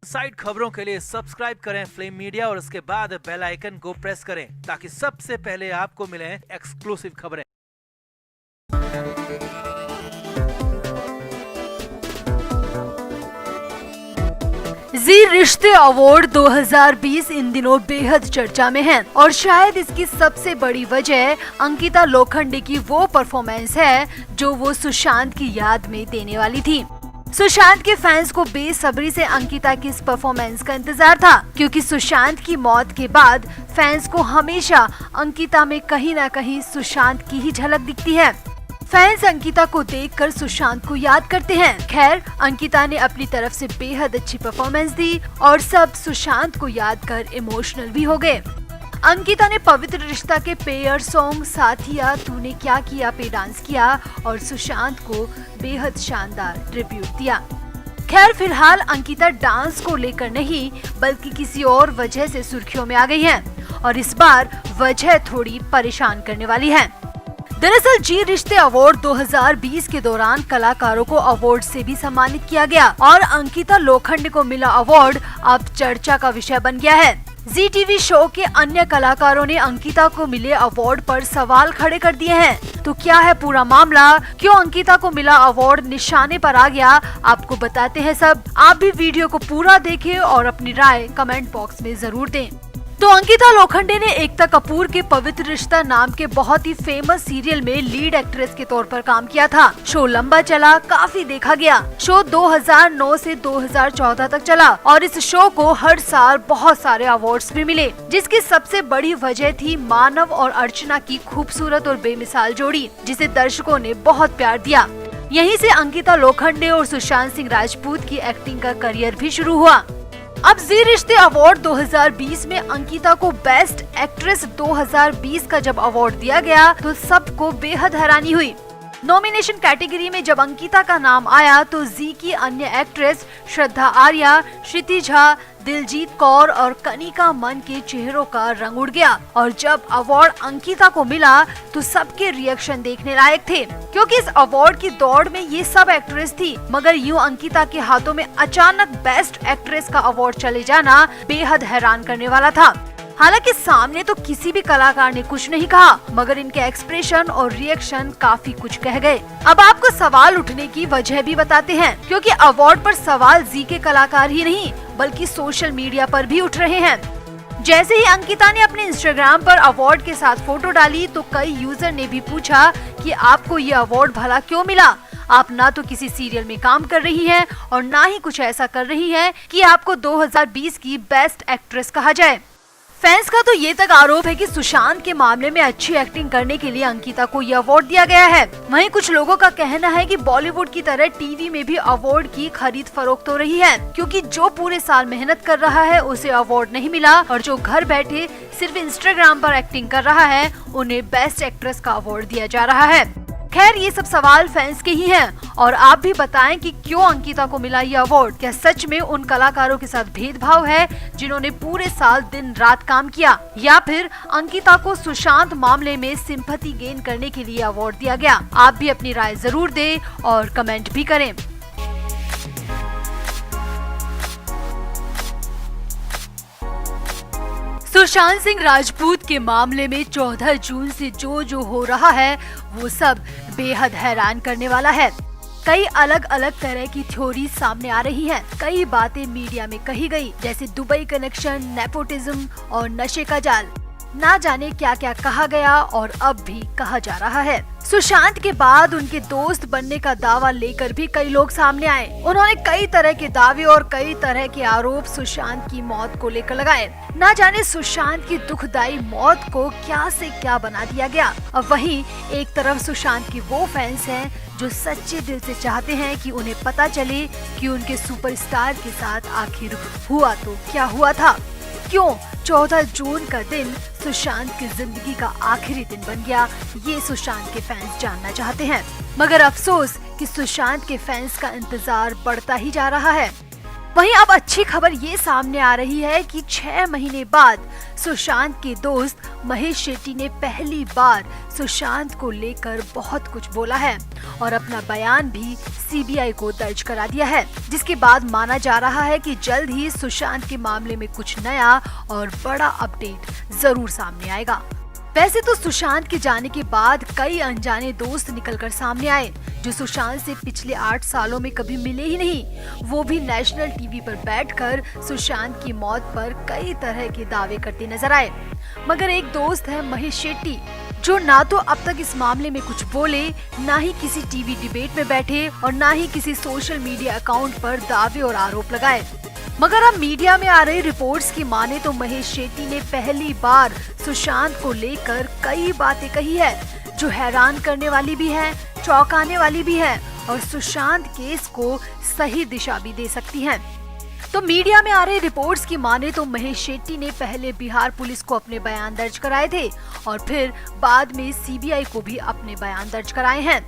Side खबरों के लिए सब्सक्राइब करें फ्लेम मीडिया और उसके बाद बेल आइकन को प्रेस करें ताकि सबसे पहले आपको मिले एक्सक्लूसिव खबरें। जी रिश्ते अवार्ड 2020 इन दिनों बेहद चर्चा में है और शायद इसकी सबसे बड़ी वजह अंकिता लोखंडे की वो परफॉर्मेंस है जो वो सुशांत की याद में देने वाली थी। सुशांत के फैंस को बेसब्री से अंकिता की इस परफॉर्मेंस का इंतजार था क्योंकि सुशांत की मौत के बाद फैंस को हमेशा अंकिता में कहीं न कहीं सुशांत की ही झलक दिखती है। फैंस अंकिता को देखकर सुशांत को याद करते हैं। खैर, अंकिता ने अपनी तरफ से बेहद अच्छी परफॉर्मेंस दी और सब सुशांत को याद कर इमोशनल भी हो गए। अंकिता ने पवित्र रिश्ता के पेयर सॉन्ग साथिया तूने क्या किया पे डांस किया और सुशांत को बेहद शानदार ट्रिब्यूट दिया। खैर, फिलहाल अंकिता डांस को लेकर नहीं बल्कि किसी और वजह से सुर्खियों में आ गई हैं और इस बार वजह थोड़ी परेशान करने वाली है। दरअसल जी रिश्ते अवार्ड 2020 के दौरान कलाकारों को अवार्ड से भी सम्मानित किया गया और अंकिता लोखंडे को मिला अवार्ड अब चर्चा का विषय बन गया है। जी टीवी शो के अन्य कलाकारों ने अंकिता को मिले अवार्ड पर सवाल खड़े कर दिए हैं। तो क्या है पूरा मामला, क्यों अंकिता को मिला अवार्ड निशाने पर आ गया, आपको बताते हैं सब। आप भी वीडियो को पूरा देखें और अपनी राय कमेंट बॉक्स में जरूर दें। तो अंकिता लोखंडे ने एकता कपूर के पवित्र रिश्ता नाम के बहुत ही फेमस सीरियल में लीड एक्ट्रेस के तौर पर काम किया था। शो लंबा चला, काफी देखा गया। शो 2009 से 2014 तक चला और इस शो को हर साल बहुत सारे अवार्ड्स भी मिले, जिसकी सबसे बड़ी वजह थी मानव और अर्चना की खूबसूरत और बेमिसाल जोड़ी, जिसे दर्शकों ने बहुत प्यार दिया। यहीं से अंकिता लोखंडे और सुशांत सिंह राजपूत की एक्टिंग का करियर भी शुरू हुआ। अब जी रिश्ते अवार्ड 2020 में अंकिता को बेस्ट एक्ट्रेस 2020 का जब अवार्ड दिया गया तो सबको बेहद हैरानी हुई। नॉमिनेशन कैटेगरी में जब अंकिता का नाम आया तो जी की अन्य एक्ट्रेस श्रद्धा आर्या, क्षिति झा, दिलजीत कौर और कनिका मन के चेहरों का रंग उड़ गया और जब अवार्ड अंकिता को मिला तो सबके रिएक्शन देखने लायक थे क्योंकि इस अवार्ड की दौड़ में ये सब एक्ट्रेस थी, मगर यूं अंकिता के हाथों में अचानक बेस्ट एक्ट्रेस का अवार्ड चले जाना बेहद हैरान करने वाला था। हालांकि सामने तो किसी भी कलाकार ने कुछ नहीं कहा, मगर इनके एक्सप्रेशन और रिएक्शन काफी कुछ कह गए। अब आपको सवाल उठने की वजह भी बताते हैं क्योंकि अवार्ड पर सवाल जी के कलाकार ही नहीं बल्कि सोशल मीडिया पर भी उठ रहे हैं। जैसे ही अंकिता ने अपने इंस्टाग्राम पर अवार्ड के साथ फोटो डाली तो कई यूजर ने भी पूछा कि आपको ये अवार्ड भला क्यों मिला। आप ना तो किसी सीरियल में काम कर रही हैं और ना ही कुछ ऐसा कर रही हैं कि आपको 2020 की बेस्ट एक्ट्रेस कहा जाए। फैंस का तो ये तक आरोप है कि सुशांत के मामले में अच्छी एक्टिंग करने के लिए अंकिता को ये अवार्ड दिया गया है। वहीं कुछ लोगों का कहना है कि बॉलीवुड की तरह टीवी में भी अवार्ड की खरीद फरोख्त हो रही है क्योंकि जो पूरे साल मेहनत कर रहा है उसे अवार्ड नहीं मिला और जो घर बैठे सिर्फ इंस्टाग्राम पर एक्टिंग कर रहा है उन्हें बेस्ट एक्ट्रेस का अवार्ड दिया जा रहा है। खैर, ये सब सवाल फैंस के ही हैं और आप भी बताएं कि क्यों अंकिता को मिला ये अवार्ड। क्या सच में उन कलाकारों के साथ भेदभाव है जिन्होंने पूरे साल दिन रात काम किया, या फिर अंकिता को सुशांत मामले में सिंपैथी गेन करने के लिए अवार्ड दिया गया। आप भी अपनी राय जरूर दें और कमेंट भी करें। सुशांत सिंह राजपूत के मामले में 14 जून से जो हो रहा है वो सब बेहद हैरान करने वाला है। कई अलग अलग तरह की थ्योरी सामने आ रही हैं। कई बातें मीडिया में कही गई जैसे दुबई कनेक्शन, नेपोटिज्म और नशे का जाल। ना जाने क्या क्या कहा गया और अब भी कहा जा रहा है। सुशांत के बाद उनके दोस्त बनने का दावा लेकर भी कई लोग सामने आए। उन्होंने कई तरह के दावे और कई तरह के आरोप सुशांत की मौत को लेकर लगाए। ना जाने सुशांत की दुखदाई मौत को क्या से क्या बना दिया गया। अब वहीं एक तरफ सुशांत की वो फैंस हैं जो सच्चे दिल से चाहते हैं कि उन्हें पता चले कि उनके सुपरस्टार के साथ आखिर हुआ तो क्या हुआ था। क्यों 14 जून का दिन सुशांत की जिंदगी का आखिरी दिन बन गया, ये सुशांत के फैंस जानना चाहते हैं। मगर अफसोस कि सुशांत के फैंस का इंतजार बढ़ता ही जा रहा है। वहीं अब अच्छी खबर ये सामने आ रही है कि 6 महीने बाद सुशांत के दोस्त महेश शेट्टी ने पहली बार सुशांत को लेकर बहुत कुछ बोला है और अपना बयान भी सीबीआई को दर्ज करा दिया है, जिसके बाद माना जा रहा है कि जल्द ही सुशांत के मामले में कुछ नया और बड़ा अपडेट जरूर सामने आएगा। वैसे तो सुशांत के जाने के बाद कई अनजाने दोस्त निकलकर सामने आए जो सुशांत से पिछले 8 सालों में कभी मिले ही नहीं, वो भी नेशनल टीवी पर बैठकर सुशांत की मौत पर कई तरह के दावे करते नजर आए। मगर एक दोस्त है महेश शेट्टी, जो ना तो अब तक इस मामले में कुछ बोले, ना ही किसी टीवी डिबेट में बैठे और ना ही किसी सोशल मीडिया अकाउंट पर दावे और आरोप लगाए। मगर अब मीडिया में आ रही रिपोर्ट्स की माने तो महेश शेट्टी ने पहली बार सुशांत को लेकर कई बातें कही है जो हैरान करने वाली भी है, चौंकाने वाली भी है और सुशांत केस को सही दिशा भी दे सकती हैं। तो मीडिया में आ रही रिपोर्ट्स की माने तो महेश शेट्टी ने पहले बिहार पुलिस को अपने बयान दर्ज कराए थे और फिर बाद में सीबीआई को भी अपने बयान दर्ज कराए हैं।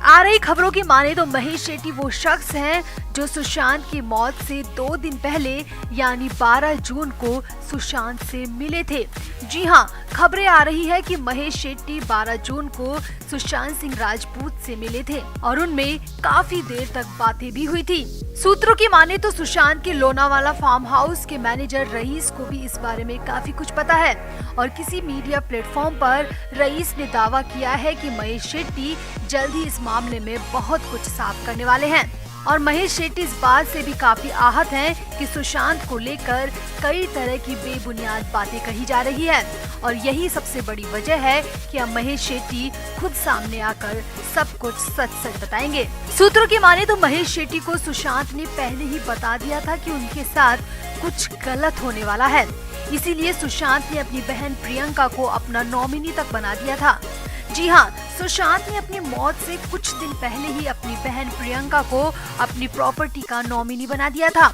आ रही खबरों की माने तो महेश शेट्टी वो शख्स हैं जो सुशांत की मौत से 2 दिन पहले यानी 12 जून को सुशांत से मिले थे। जी हाँ, खबरें आ रही है कि महेश शेट्टी 12 जून को सुशांत सिंह राजपूत से मिले थे और उनमें काफी देर तक बातें भी हुई थी। सूत्रों की माने तो सुशांत के लोनावाला फार्म हाउस के मैनेजर रईस को भी इस बारे में काफी कुछ पता है और किसी मीडिया प्लेटफॉर्म पर रईस ने दावा किया है कि महेश शेट्टी जल्द ही इस मामले में बहुत कुछ साफ करने वाले हैं। और महेश शेट्टी इस बात से भी काफी आहत हैं कि सुशांत को लेकर कई तरह की बेबुनियाद बातें कही जा रही है और यही सबसे बड़ी वजह है कि अब महेश शेट्टी खुद सामने आकर सब कुछ सच सच बताएंगे। सूत्रों की माने तो महेश शेट्टी को सुशांत ने पहले ही बता दिया था कि उनके साथ कुछ गलत होने वाला है, इसीलिए सुशांत ने अपनी बहन प्रियंका को अपना नॉमिनी तक बना दिया था। जी हाँ, सुशांत ने अपनी मौत से कुछ दिन पहले ही अपनी बहन प्रियंका को अपनी प्रॉपर्टी का नॉमिनी बना दिया था।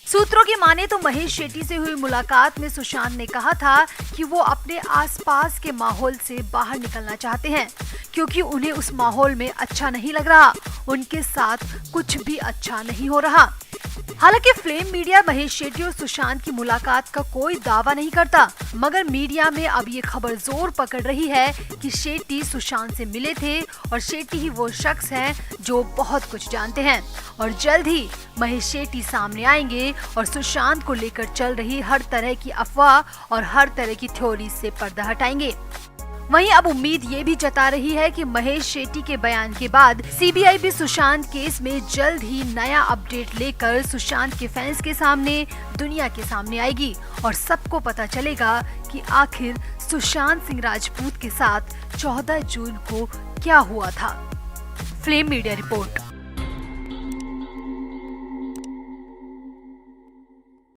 सूत्रों की माने तो महेश शेट्टी से हुई मुलाकात में सुशांत ने कहा था कि वो अपने आसपास के माहौल से बाहर निकलना चाहते हैं क्योंकि उन्हें उस माहौल में अच्छा नहीं लग रहा, उनके साथ कुछ भी अच्छा नहीं हो रहा। हालांकि फ्लेम मीडिया महेश शेट्टी और सुशांत की मुलाकात का कोई दावा नहीं करता, मगर मीडिया में अब ये खबर जोर पकड़ रही है कि शेट्टी सुशांत से मिले थे और शेट्टी ही वो शख्स हैं जो बहुत कुछ जानते हैं और जल्द ही महेश शेट्टी सामने आएंगे और सुशांत को लेकर चल रही हर तरह की अफवाह और हर तरह की थ्योरी से पर्दा हटाएंगे। वहीं अब उम्मीद ये भी जता रही है कि महेश शेट्टी के बयान के बाद सीबीआई भी सुशांत केस में जल्द ही नया अपडेट लेकर सुशांत के फैंस के सामने, दुनिया के सामने आएगी और सबको पता चलेगा कि आखिर सुशांत सिंह राजपूत के साथ 14 जून को क्या हुआ था। Flame media report.